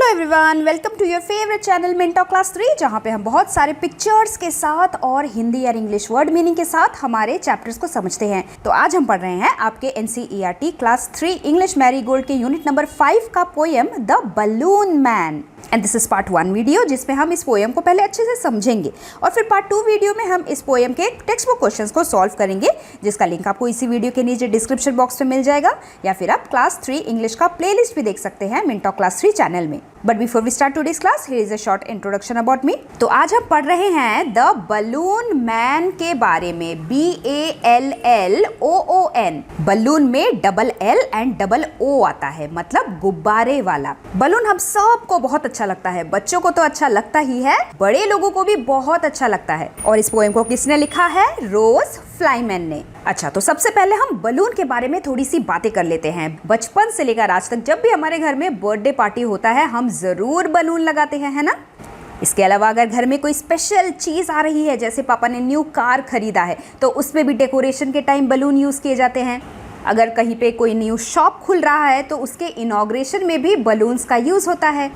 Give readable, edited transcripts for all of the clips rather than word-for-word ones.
Hello everyone, welcome to your favourite channel Minto class 3, जहाँ पे हम बहुत सारे पिक्चर्स के साथ और हिंदी और इंग्लिश वर्ड मीनिंग के साथ हमारे चैप्टर्स को समझते हैं। तो आज हम पढ़ रहे हैं आपके एनसीईआरटी क्लास 3 इंग्लिश मैरीगोल्ड के यूनिट नंबर 5 का poem the balloon man. And this is part 1 video, जिसमें हम इस पोएम को पहले अच्छे से समझेंगे और फिर पार्ट 2 वीडियो में हम इस पोएम के टेक्स्ट बुक क्वेश्चंस को सॉल्व करेंगे, जिसका लिंक आपको इसी वीडियो के नीचे डिस्क्रिप्शन बॉक्स में मिल जाएगा, या फिर आप क्लास 3 इंग्लिश का प्लेलिस्ट भी देख सकते हैं मिंटो क्लास 3 चैनल में। But before we start today's class, here is a short introduction about me. तो आज हम पढ़ रहे हैं द बलून मैन के बारे में, BALLOON। बलून में double L and double O आता है, मतलब गुब्बारे वाला। बलून हम सबको बहुत अच्छा लगता है, बच्चों को तो अच्छा लगता ही है, बड़े लोगों को भी बहुत अच्छा लगता है। और इस पोएम को किसने लिखा है? रोज फ्लाईमैन ने। अच्छा, तो सबसे पहले हम बलून के बारे में थोड़ी सी बातें कर लेते हैं। बचपन से लेकर आज तक जब भी हमारे घर में बर्थडे पार्टी होता है, हम जरूर बलून लगाते हैं, है ना? इसके अलावा अगर घर में कोई स्पेशल चीज़ आ रही है, जैसे पापा ने न्यू कार खरीदा है, तो उसमें भी डेकोरेशन के टाइम बलून यूज़ किए जाते हैं। अगर कहीं पे कोई न्यू शॉप खुल रहा है, तो उसके इनॉग्रेशन में भी बलून्स का यूज़ होता है।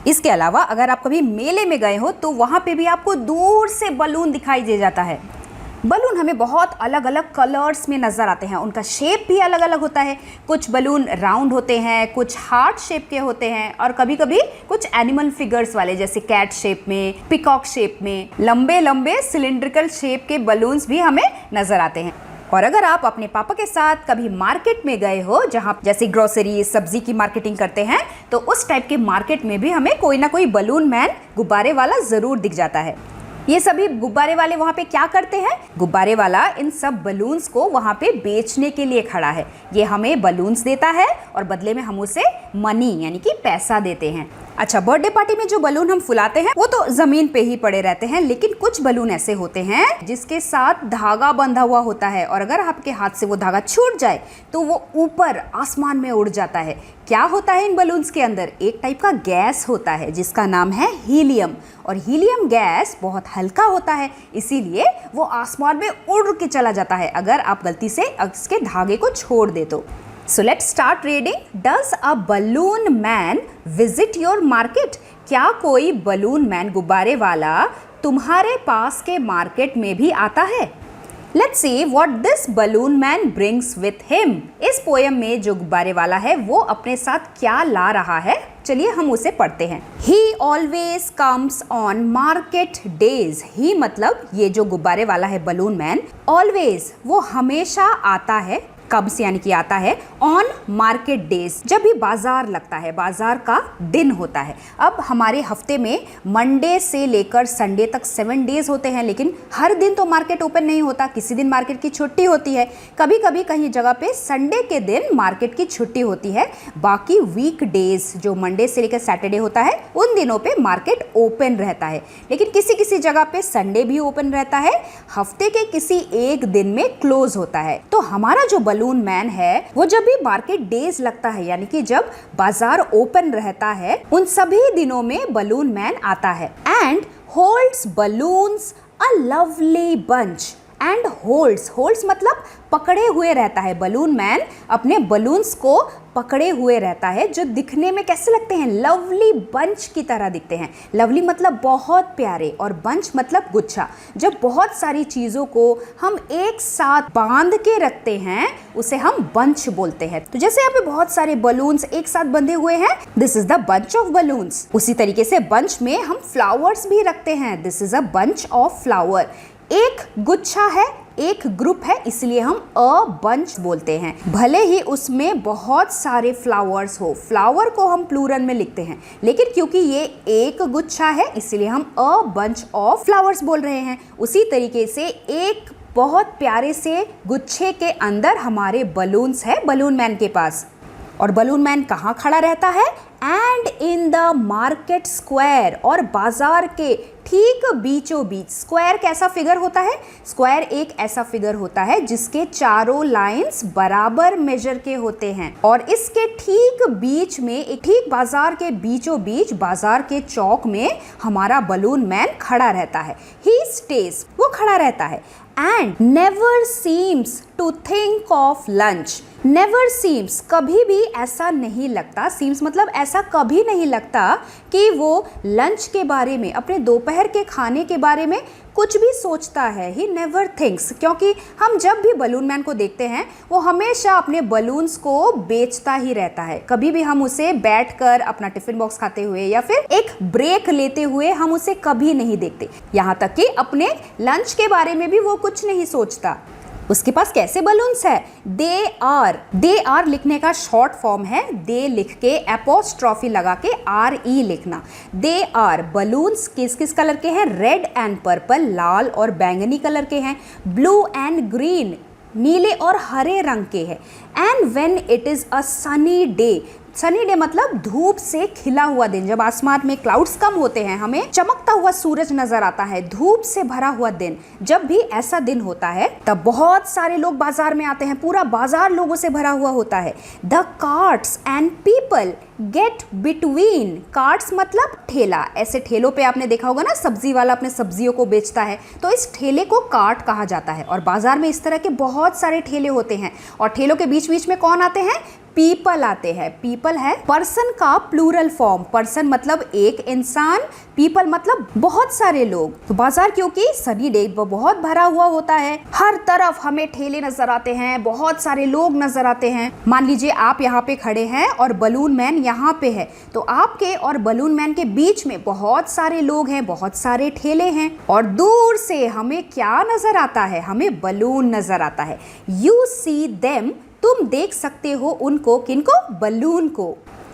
इसके अलावा अगर आप कभी मेले में गए हो, तो वहाँ पे भी आपको दूर से बलून दिखाई दे जाता है। बलून हमें बहुत अलग अलग कलर्स में नज़र आते हैं, उनका शेप भी अलग अलग होता है। कुछ बलून राउंड होते हैं, कुछ हार्ट शेप के होते हैं, और कभी कभी कुछ एनिमल फिगर्स वाले, जैसे कैट शेप में, पिकॉक शेप में, लंबे लंबे सिलिंड्रिकल शेप के बलून्स भी हमें नज़र आते हैं। और अगर आप अपने पापा के साथ कभी मार्केट में गए हो, जहाँ जैसे ग्रोसरी सब्जी की मार्केटिंग करते हैं, तो उस टाइप के मार्केट में भी हमें कोई ना कोई बलून मैन गुब्बारे वाला ज़रूर दिख जाता है। ये सभी गुब्बारे वाले वहाँ पे क्या करते हैं? गुब्बारे वाला इन सब बलून्स को वहाँ पे बेचने के लिए खड़ा है। ये हमें बलून्स देता है और बदले में हम उसे मनी यानी कि पैसा देते हैं। अच्छा, बर्थडे पार्टी में जो बलून हम फुलाते हैं वो तो जमीन पे ही पड़े रहते हैं, लेकिन कुछ बलून ऐसे होते हैं जिसके साथ धागा बंधा हुआ होता है, और अगर आपके हाथ से वो धागा छूट जाए तो वो ऊपर आसमान में उड़ जाता है। क्या होता है इन बलून्स के अंदर? एक टाइप का गैस होता है जिसका नाम है हीलियम, और हीलियम गैस बहुत हल्का होता है, इसीलिए वो आसमान में उड़ के चला जाता है अगर आप गलती से उसके धागे को छोड़ दे तो। So let's start reading. Does a balloon man visit your market? क्या कोई बलून मैन गुब्बारे वाला तुम्हारे पास के मार्केट में भी आता है? Let's see what this balloon man brings with him. इस पोएम में जो गुब्बारे वाला है वो अपने साथ क्या ला रहा है, चलिए हम उसे पढ़ते हैं। He always comes on market days. He मतलब ये जो गुब्बारे वाला है बलून मैन, always वो हमेशा आता है। कब से यानी कि आता है? ऑन मार्केट डेज, जब भी बाजार लगता है, बाजार का दिन होता है। अब हमारे हफ्ते में मंडे से लेकर संडे तक 7 डेज होते हैं, लेकिन हर दिन तो मार्केट ओपन नहीं होता, किसी दिन मार्केट की छुट्टी होती है। कभी कभी कहीं जगह पे संडे के दिन मार्केट की छुट्टी होती है, बाकी वीक डेज जो मंडे से लेकर सैटरडे होता है उन दिनों पे मार्केट ओपन रहता है। लेकिन किसी किसी जगह पे संडे भी ओपन रहता है, हफ्ते के किसी एक दिन में क्लोज होता है। तो हमारा जो बलून मैन है वो जब भी मार्केट डेज लगता है, यानी कि जब बाजार ओपन रहता है, उन सभी दिनों में बलून मैन आता है। And holds balloons a lovely bunch. And holds मतलब पकड़े हुए रहता है। बलून मैन अपने बलून्स को पकड़े हुए रहता है, जो दिखने में कैसे लगते हैं? लवली बंच की तरह दिखते हैं। लवली मतलब बहुत प्यारे, और बंच मतलब गुच्छा। जब बहुत सारी चीज़ों को हम एक साथ बांध के रखते हैं, उसे हम बंच बोलते हैं। तो जैसे यहाँ पे बहुत सारे बलून्स एक साथ बंधे हुए हैं, this is the bunch of balloons. उसी तरीके से बंच में हम फ्लावर्स भी रखते हैं, this is a bunch of flower. एक गुच्छा है, एक ग्रुप है, इसलिए हम अ बंच बोलते हैं, भले ही उसमें बहुत सारे फ्लावर्स हो। फ्लावर को हम प्लूरल में लिखते हैं, लेकिन क्योंकि ये एक गुच्छा है इसलिए हम अ बंच ऑफ फ्लावर्स बोल रहे हैं। उसी तरीके से एक बहुत प्यारे से गुच्छे के अंदर हमारे बलून्स है बलून मैन के पास। और बलून मैन कहाँ खड़ा रहता है? And in the market square, और बाजार के ठीक बीचों बीच। स्क्वायर कैसा फिगर होता है? स्क्वायर एक ऐसा फिगर होता है जिसके चारों लाइंस बराबर मेजर के होते हैं, और इसके ठीक बीच में, एक ठीक बाजार के बीचों बीच, बाजार के चौक में हमारा बलून मैन खड़ा रहता है। ही स्टेज, वो खड़ा रहता है। And never seems to think of lunch. Never seems, कभी भी ऐसा नहीं लगता, सीम्स मतलब ऐसा कभी नहीं लगता कि वो लंच के बारे में, अपने दोपहर के खाने के बारे में कुछ भी सोचता है। ही नेवर थिंक्स, क्योंकि हम जब भी बलून मैन को देखते हैं वो हमेशा अपने बलून्स को बेचता ही रहता है। कभी भी हम उसे बैठकर अपना टिफिन बॉक्स खाते हुए या फिर एक ब्रेक लेते हुए हम उसे कभी नहीं देखते। यहाँ तक कि अपने लंच के बारे में भी वो कुछ नहीं सोचता। उसके पास कैसे बलून्स है? दे आर लिखने का शॉर्ट फॉर्म है, दे लिख के एपोस्ट्रॉफी लगा के RE लिखना। दे आर बलून्स किस किस कलर के हैं? रेड एंड पर्पल, लाल और बैंगनी कलर के हैं। ब्लू एंड ग्रीन, नीले और हरे रंग के हैं। And when it is a sunny day, sunny day मतलब धूप से खिला हुआ दिन, जब आसमान में क्लाउड्स कम होते हैं, हमें चमकता हुआ सूरज नजर आता है, धूप से भरा हुआ दिन, जब भी ऐसा दिन होता है तब बहुत सारे लोग बाजार में आते हैं, पूरा बाजार लोगों से भरा हुआ होता है। The carts and people get between, carts मतलब ठेला, ऐसे ठेलों पे आपने देखा होगा ना, सब्जी वाला अपने सब्जियों को बेचता है, तो इस ठेले को कार्ट कहा जाता है। और बाजार में इस तरह के बहुत सारे ठेले होते हैं और ठेलों के बीच बीच में कौन आते हैं? पीपल आते हैं। पीपल है पर्सन का प्लूरल फॉर्म, पर्सन मतलब एक इंसान, पीपल मतलब बहुत सारे लोग। तो बाजार क्योंकि सनी डे वो बहुत भरा हुआ होता है, हर तरफ हमें ठेले नजर आते हैं, बहुत सारे लोग नजर आते हैं। मान लीजिए आप यहाँ पे खड़े हैं और बलून मैन यहाँ पे है, तो आपके और बलून मैन के बीच में बहुत सारे लोग हैं, बहुत सारे ठेले हैं, और दूर से हमें क्या नजर आता है? हमें बलून नजर आता है। यू सी देम, तुम देख सकते हो उनको, किनको? बलून को,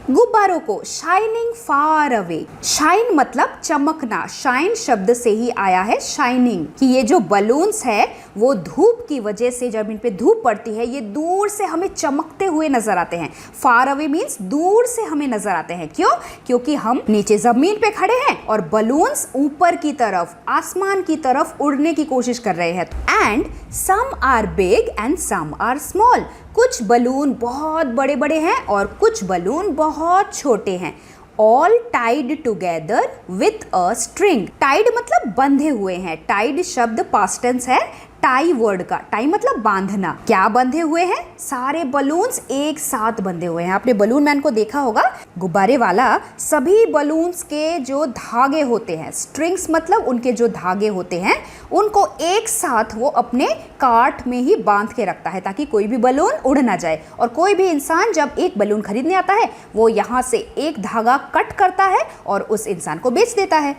गुब्बारों को। शाइनिंग फार अवे, शाइन मतलब चमकना, शाइन शब्द से ही आया है शाइनिंग, कि ये जो बलून्स है वो धूप की वजह से, जब इन पे धूप पड़ती है ये दूर से हमें चमकते हुए नजर आते हैं। फार अवे मीन्स दूर से हमें नजर आते हैं। क्यों? क्योंकि हम नीचे जमीन पे खड़े हैं और बलून्स ऊपर की तरफ, आसमान की तरफ उड़ने की कोशिश कर रहे हैं। And some are big and some are small, कुछ बलून बहुत बड़े बड़े हैं और कुछ बलून बहुत छोटे हैं। All tied together with a string, tied मतलब बंधे हुए हैं, टाइड शब्द पास्ट टेंस है टाई वर्ड का, टाई मतलब बांधना। क्या बंधे हुए हैं? सारे बलून्स एक साथ बंधे हुए हैं। आपने बलून मैन को देखा होगा, गुब्बारे वाला सभी बलून्स के जो धागे होते हैं, स्ट्रिंग्स मतलब उनके जो धागे होते हैं, उनको एक साथ वो अपने कार्ट में ही बांध के रखता है ताकि कोई भी बलून उड़ ना जाए। और कोई भी इंसान जब एक बलून खरीदने आता है वो यहाँ से एक धागा कट करता है और उस इंसान को बेच देता है।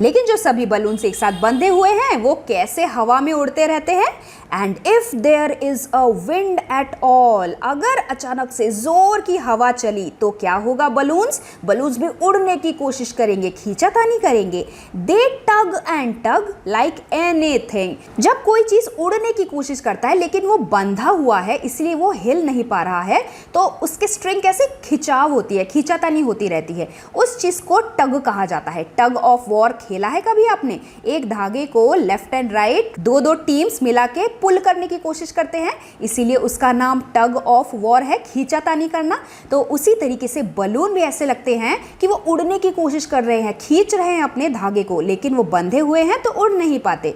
लेकिन जो सभी बलून एक साथ बंधे हुए हैं वो कैसे हवा में उड़ते रहते हैं। And if there is a wind at all, अगर अचानक से जोर की हवा चली तो क्या होगा? बलून्स भी उड़ने की कोशिश करेंगे, खींचातानी करेंगे। दे टग एंड टग लाइक एनीथिंग, जब कोई चीज उड़ने की कोशिश करता है लेकिन वो बंधा हुआ है इसलिए वो हिल नहीं पा रहा है, तो उसके स्ट्रिंग कैसे खिंचाव होती है, खींचातानी होती रहती है, उस चीज को टग कहा जाता है। टग ऑफ वॉर खेला है कभी आपने? एक धागे को लेफ्ट एंड राइट दो टीम्स मिला के पुल करने की कोशिश करते हैं, इसीलिए उसका नाम टग ऑफ वॉर है, खींचातानी करना। तो उसी तरीके से बलून भी ऐसे लगते हैं कि वो उड़ने की कोशिश कर रहे हैं, खींच रहे हैं अपने धागे को, लेकिन वो बंधे हुए हैं तो उड़ नहीं पाते।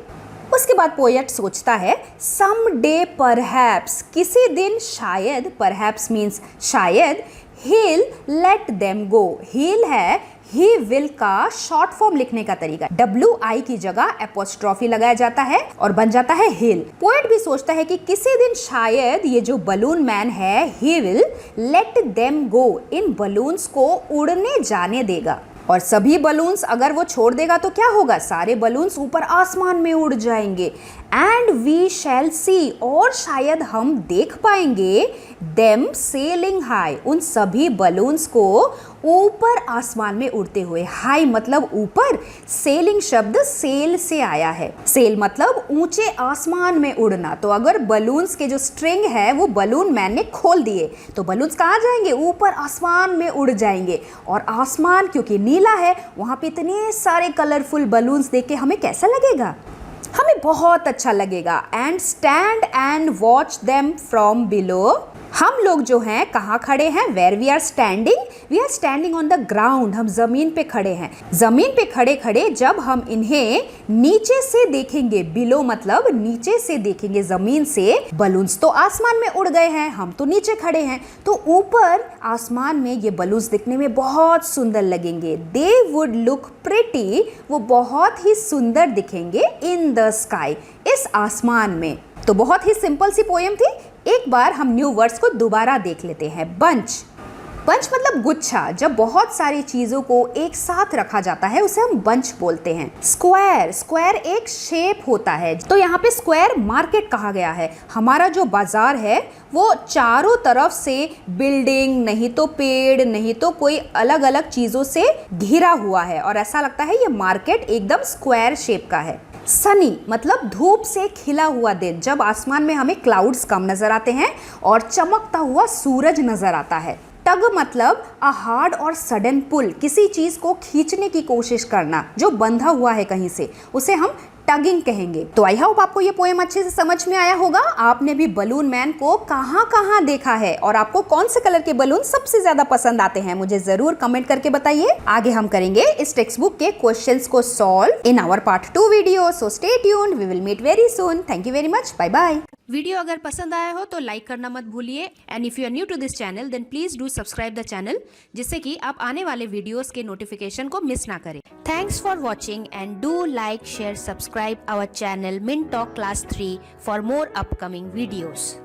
उसके बाद पोएट सोचता है सम डे परहैप्स, किसी दिन शायद, परहैप्स मीन्स शायद, he'll let them go, he'll है he will का शॉर्ट फॉर्म लिखने का तरीका, WI की जगह एपोस्ट्रॉफी लगाया जाता है और बन जाता है he'll। पोएट भी सोचता है कि किसी दिन शायद ये जो बलून मैन है he will let them go, in balloons को उड़ने जाने देगा। और सभी बलून्स अगर वो छोड़ देगा तो क्या होगा? सारे बलून्स ऊपर आसमान में उड़ जाएंगे। एंड वी शैल सी, और शायद हम देख पाएंगे, देम सेलिंग हाई, उन सभी बलून्स को ऊपर आसमान में उड़ते हुए। हाई मतलब ऊपर, सेलिंग शब्द सेल से आया है, सेल मतलब ऊंचे आसमान में उड़ना। तो अगर बलून्स के जो स्ट्रिंग है वो बलून मैन ने खोल दिए तो बलून्स कहाँ जाएंगे? ऊपर आसमान में उड़ जाएंगे। और आसमान क्योंकि नीला है, वहां पे इतने सारे कलरफुल बलून्स देख के हमें कैसा लगेगा? हमें बहुत अच्छा लगेगा। And stand and watch them from below. हम लोग जो हैं कहाँ खड़े हैं? Where we are standing on the ground. हम जमीन पे खड़े हैं। जमीन पे खड़े खड़े जब हम इन्हें नीचे से देखेंगे, बिलो मतलब नीचे से देखेंगे जमीन से, बलून्स तो आसमान में उड़ गए हैं, हम तो नीचे खड़े हैं, तो ऊपर आसमान में ये बलून्स दिखने में बहुत सुंदर लगेंगे। दे वुड लुक प्रिटी, वो बहुत ही सुंदर दिखेंगे इन द स्काई, इस आसमान में। तो बहुत ही सिंपल सी पोएम थी। एक बार हम न्यू वर्ड्स को दोबारा देख लेते हैं। बंच, बंच मतलब गुच्छा। जब बहुत सारी चीजों को एक साथ रखा जाता है उसे हम बंच बोलते हैं। स्क्वायर, स्क्वायर एक शेप होता है, तो यहाँ पे स्क्वायर मार्केट कहा गया है। हमारा जो बाजार है वो चारों तरफ से बिल्डिंग, नहीं तो पेड़, नहीं तो कोई अलग अलग चीजों से घिरा हुआ है और ऐसा लगता है ये मार्केट एकदम स्क्वायर शेप का है। सनी मतलब धूप से खिला हुआ दिन, जब आसमान में हमें क्लाउड्स कम नजर आते हैं और चमकता हुआ सूरज नजर आता है। टग मतलब अ हार्ड और सडन पुल, किसी चीज को खींचने की कोशिश करना जो बंधा हुआ है कहीं से, उसे हम टगिंग कहेंगे। तो आई होप आपको ये पोएम अच्छे से समझ में आया होगा। आपने भी बलून मैन को कहाँ कहाँ देखा है और आपको कौन से कलर के बलून सबसे ज्यादा पसंद आते हैं, मुझे जरूर कमेंट करके बताइए। आगे हम करेंगे इस टेक्स्ट बुक के क्वेश्चंस को solve in our part 2 video. So stay tuned, we will meet very soon. Thank you very much, bye bye. Video अगर पसंद आया हो तो लाइक करना मत भूलिए। And if you are new to this channel then please do subscribe the channel, जिससे कि आप आने वाले वीडियोस के नोटिफिकेशन को मिस ना करें। Thanks for watching and do like, share, subscribe our channel mint talk class 3 for more upcoming videos.